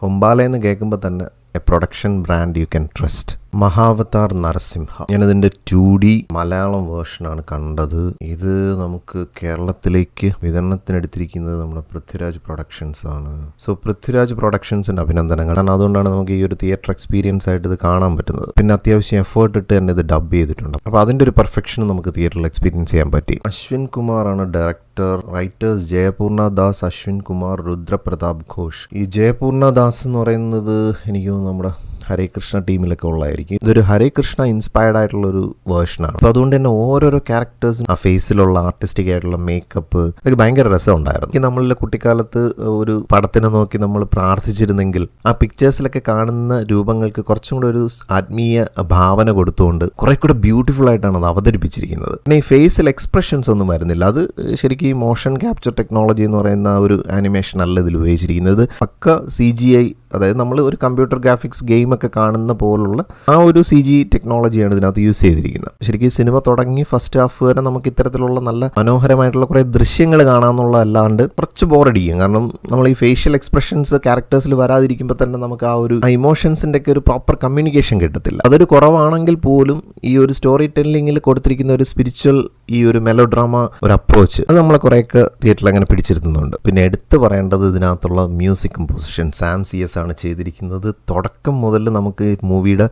ഹൊമ്പാല എന്ന് കേൾക്കുമ്പോൾ തന്നെ A production brand you can trust. Mahavatar Narasimha, ഞാനതിൻ്റെ 2D മലയാളം വേർഷനാണ് കണ്ടത്. ഇത് നമുക്ക് കേരളത്തിലേക്ക് വിതരണത്തിനെടുത്തിരിക്കുന്നത് നമ്മുടെ പൃഥ്വിരാജ് പ്രൊഡക്ഷൻസ് ആണ്. സോ പൃഥ്വിരാജ് പ്രൊഡക്ഷൻസിൻ്റെ അഭിനന്ദനങ്ങൾ. കാരണം അതുകൊണ്ടാണ് നമുക്ക് ഈ ഒരു തിയേറ്റർ എക്സ്പീരിയൻസ് ആയിട്ട് ഇത് കാണാൻ പറ്റുന്നത്. പിന്നെ അത്യാവശ്യം എഫേർട്ട് ഇട്ട് തന്നെ ഇത് ഡബ് ചെയ്തിട്ടുണ്ട്. അപ്പോൾ അതിൻ്റെ ഒരു പെർഫെക്ഷൻ നമുക്ക് തിയേറ്ററിൽ എക്സ്പീരിയൻസ് ചെയ്യാൻ പറ്റി. അശ്വിൻ കുമാറാണ് ഡയറക്ടർ. റൈറ്റേഴ്സ് ജയപൂർണ ദാസ്, അശ്വിൻ കുമാർ, രുദ്രപ്രതാപ് ഘോഷ്. ഈ ജയപൂർണ ദാസ് എന്ന് പറയുന്നത് എനിക്ക് തോന്നുന്നു നമ്മുടെ ഹരേ കൃഷ്ണ ടീമിലൊക്കെ ഉള്ളതായിരിക്കും. ഇതൊരു ഹരേ കൃഷ്ണ ഇൻസ്പയർഡ് ആയിട്ടുള്ളൊരു വേർഷനാണ്. അപ്പോൾ അതുകൊണ്ട് തന്നെ ഓരോരോ ക്യാരക്ടേഴ്സും ആ ഫേസിലുള്ള ആർട്ടിസ്റ്റിക് ആയിട്ടുള്ള മേക്കപ്പ് ഇതൊക്കെ ഭയങ്കര രസമുണ്ടായിരുന്നു. നമ്മളിലെ കുട്ടിക്കാലത്ത് ഒരു പടത്തിനെ നോക്കി നമ്മൾ പ്രാർത്ഥിച്ചിരുന്നെങ്കിൽ ആ പിക്ചേഴ്സിലൊക്കെ കാണുന്ന രൂപങ്ങൾക്ക് കുറച്ചും കൂടെ ഒരു ആത്മീയ ഭാവന കൊടുത്തുകൊണ്ട് കുറെ കൂടെ ബ്യൂട്ടിഫുൾ ആയിട്ടാണ് അത് അവതരിപ്പിച്ചിരിക്കുന്നത്. പിന്നെ ഈ ഫേസിൽ എക്സ്പ്രഷൻസ് ഒന്നും വരുന്നില്ല. അത് ശരിക്കും ഈ മോഷൻ ക്യാപ്ചർ ടെക്നോളജി എന്ന് പറയുന്ന ഒരു ആനിമേഷൻ അല്ല ഇതിൽ ഉപയോഗിച്ചിരിക്കുന്നത്. പക്ക CGI, അതായത് നമ്മൾ ഒരു കമ്പ്യൂട്ടർ ഗ്രാഫിക്സ് ഗെയിമൊക്കെ കാണുന്ന പോലുള്ള ആ ഒരു CG ടെക്നോളജിയാണ് ഇതിനകത്ത് യൂസ് ചെയ്തിരിക്കുന്നത്. ശരിക്കും സിനിമ തുടങ്ങി ഫസ്റ്റ് ഹാഫ് വരെ നമുക്ക് ഇത്തരത്തിലുള്ള നല്ല മനോഹരമായിട്ടുള്ള കുറേ ദൃശ്യങ്ങൾ കാണാമെന്നുള്ള അല്ലാണ്ട് കുറച്ച് ബോറടിക്കും. കാരണം നമ്മൾ ഈ ഫേഷ്യൽ എക്സ്പ്രഷൻസ് ക്യാരക്ടേഴ്സിൽ വരാതിരിക്കുമ്പോൾ തന്നെ നമുക്ക് ആ ഒരു ഇമോഷൻസിൻ്റെ ഒക്കെ ഒരു പ്രോപ്പർ കമ്മ്യൂണിക്കേഷൻ കിട്ടത്തില്ല. അതൊരു കുറവാണെങ്കിൽ പോലും ഈ ഒരു സ്റ്റോറി ടെല്ലിങ്ങിൽ കൊടുത്തിരിക്കുന്ന ഒരു സ്പിരിച്വൽ ഈ ഒരു മെലോ ഡ്രാമ ഒരു അപ്രോച്ച് അത് നമ്മളെ കുറേയൊക്കെ തിയേറ്ററിൽ അങ്ങനെ പിടിച്ചിരുത്തുന്നുണ്ട്. പിന്നെ എടുത്തു പറയേണ്ടത് ഇതിനകത്തുള്ള മ്യൂസിക് കമ്പോസിഷൻ. സാം CS ആണ് ചെയ്തിരിക്കുന്നത്. തുടക്കം മുതൽ നമുക്ക് മൂവിയുടെ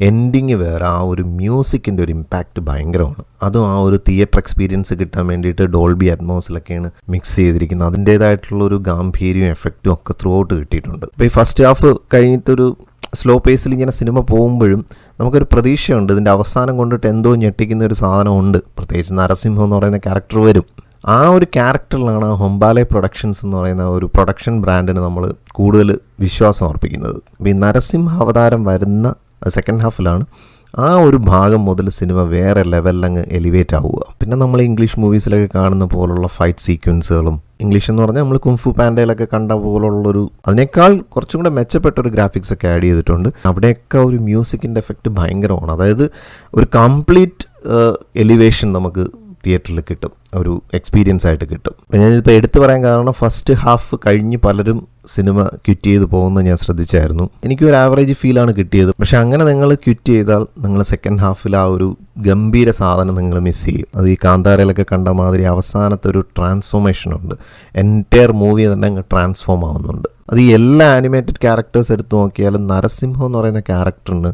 എൻഡിങ് വേറെ ആ ഒരു മ്യൂസിക്കിൻ്റെ ഒരു ഇമ്പാക്റ്റ് ഭയങ്കരമാണ്. അതും ആ ഒരു തിയേറ്റർ എക്സ്പീരിയൻസ് കിട്ടാൻ വേണ്ടിയിട്ട് ഡോൾബി അറ്റ്മോസിലൊക്കെയാണ് മിക്സ് ചെയ്തിരിക്കുന്നത്. അതിൻ്റേതായിട്ടുള്ള ഒരു ഗാംഭീര്യവും എഫക്റ്റും ഒക്കെ ത്രൂ ഔട്ട് കിട്ടിയിട്ടുണ്ട്. ഇപ്പോൾ ഈ ഫസ്റ്റ് ഹാഫ് കഴിഞ്ഞിട്ടൊരു സ്ലോ പേസിൽ ഇങ്ങനെ സിനിമ പോകുമ്പോഴും നമുക്കൊരു പ്രതീക്ഷയുണ്ട് ഇതിൻ്റെ അവസാനം കൊണ്ടിട്ട് എന്തോ ഞെട്ടിക്കുന്ന ഒരു സാധനമുണ്ട്. പ്രത്യേകിച്ച് നരസിംഹം എന്ന് പറയുന്ന ക്യാരക്ടർ വരും. ആ ഒരു ക്യാരക്ടറിലാണ് ഹൊമ്പാല പ്രൊഡക്ഷൻസ് എന്ന് പറയുന്ന ഒരു പ്രൊഡക്ഷൻ ബ്രാൻഡിന് നമ്മൾ കൂടുതൽ വിശ്വാസം അർപ്പിക്കുന്നത്. ഈ നരസിംഹ അവതാരം വരുന്ന സെക്കൻഡ് ഹാഫിലാണ് ആ ഒരു ഭാഗം മുതൽ സിനിമ വേറെ ലെവലിലങ്ങ് എലിവേറ്റ് ആവുക. പിന്നെ നമ്മൾ ഇംഗ്ലീഷ് മൂവീസിലൊക്കെ കാണുന്ന പോലുള്ള ഫൈറ്റ് സീക്വൻസുകളും, ഇംഗ്ലീഷ് എന്ന് പറഞ്ഞാൽ നമ്മൾ കുംഫു പാൻഡയിലൊക്കെ കണ്ട പോലുള്ളൊരു അതിനേക്കാൾ കുറച്ചും കൂടെ മെച്ചപ്പെട്ടൊരു ഗ്രാഫിക്സ് ഒക്കെ ആഡ് ചെയ്തിട്ടുണ്ട്. അവിടെയൊക്കെ ഒരു മ്യൂസിക്കിൻ്റെ എഫക്റ്റ് ഭയങ്കരമാണ്. അതായത് ഒരു കംപ്ലീറ്റ് എലിവേഷൻ നമുക്ക് തിയേറ്ററിൽ കിട്ടും, ഒരു എക്സ്പീരിയൻസ് ആയിട്ട് കിട്ടും. അപ്പം ഞാനിപ്പോൾ എടുത്തു പറയാൻ കാരണം ഫസ്റ്റ് ഹാഫ് കഴിഞ്ഞ് പലരും സിനിമ ക്വിറ്റ് ചെയ്ത് പോകുന്നത് ഞാൻ ശ്രദ്ധിച്ചായിരുന്നു. എനിക്കൊരു ആവറേജ് ഫീലാണ് കിട്ടിയത്. പക്ഷെ അങ്ങനെ നിങ്ങൾ ക്വിറ്റ് ചെയ്താൽ നിങ്ങൾ സെക്കൻഡ് ഹാഫിൽ ആ ഒരു ഗംഭീര സാധനം നിങ്ങൾ മിസ് ചെയ്യും. അത് ഈ കാന്താരയിലൊക്കെ കണ്ട മാതിരി അവസാനത്തെ ഒരു ട്രാൻസ്ഫോർമേഷൻ ഉണ്ട്. എൻറ്റയർ മൂവി തന്നെ അങ്ങ് ട്രാൻസ്ഫോം ആവുന്നുണ്ട്. അത് ഈ എല്ലാ ആനിമേറ്റഡ് ക്യാരക്ടേഴ്സ് എടുത്ത് നോക്കിയാലും നരസിംഹം എന്ന് പറയുന്ന ക്യാരക്ടറിന്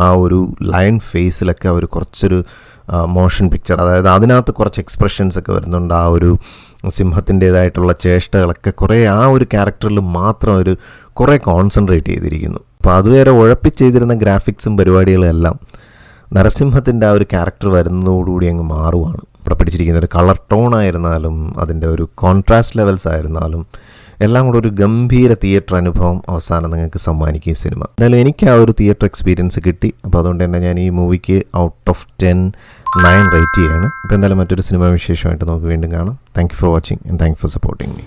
ആ ഒരു ലയൺ ഫേസിലൊക്കെ അവർ കുറച്ചൊരു മോഷൻ പിക്ചർ, അതായത് അതിനകത്ത് കുറച്ച് എക്സ്പ്രഷൻസ് ഒക്കെ വരുന്നുണ്ട്. ആ ഒരു സിംഹത്തിൻ്റേതായിട്ടുള്ള ചേഷ്ടകളൊക്കെ കുറേ ആ ഒരു ക്യാരക്ടറിൽ മാത്രം ഒരു കുറേ കോൺസെൻട്രേറ്റ് ചെയ്തിരിക്കുന്നു. അപ്പോൾ അതുവരെ ഉഴപ്പിച്ചെയ്തിരുന്ന ഗ്രാഫിക്സും പരിപാടികളും എല്ലാം നരസിംഹത്തിൻ്റെ ആ ഒരു ക്യാരക്ടർ വരുന്നതോടുകൂടി അങ്ങ് മാറുവാണ്. ഇവിടെ പിടിച്ചിരിക്കുന്ന ഒരു കളർ ടോൺ ആയിരുന്നാലും അതിൻ്റെ ഒരു കോൺട്രാസ്റ്റ് ലെവൽസ് ആയിരുന്നാലും എല്ലാം കൂടെ ഒരു ഗംഭീര തിയേറ്റർ അനുഭവം അവസാനം നിങ്ങൾക്ക് സമ്മാനിക്കും ഈ സിനിമ. എന്തായാലും എനിക്ക് ആ ഒരു തിയേറ്റർ എക്സ്പീരിയൻസ് കിട്ടി. അപ്പോൾ അതുകൊണ്ട് തന്നെ ഞാൻ ഈ മൂവിക്ക് ഔട്ട് ഓഫ് 10 9 റേറ്റ് ചെയ്യാണ്. അപ്പോൾ എന്തായാലും മറ്റൊരു സിനിമ വിശേഷമായിട്ട് നമുക്ക് വീണ്ടും കാണാം. Thank you for watching and thank you for supporting me.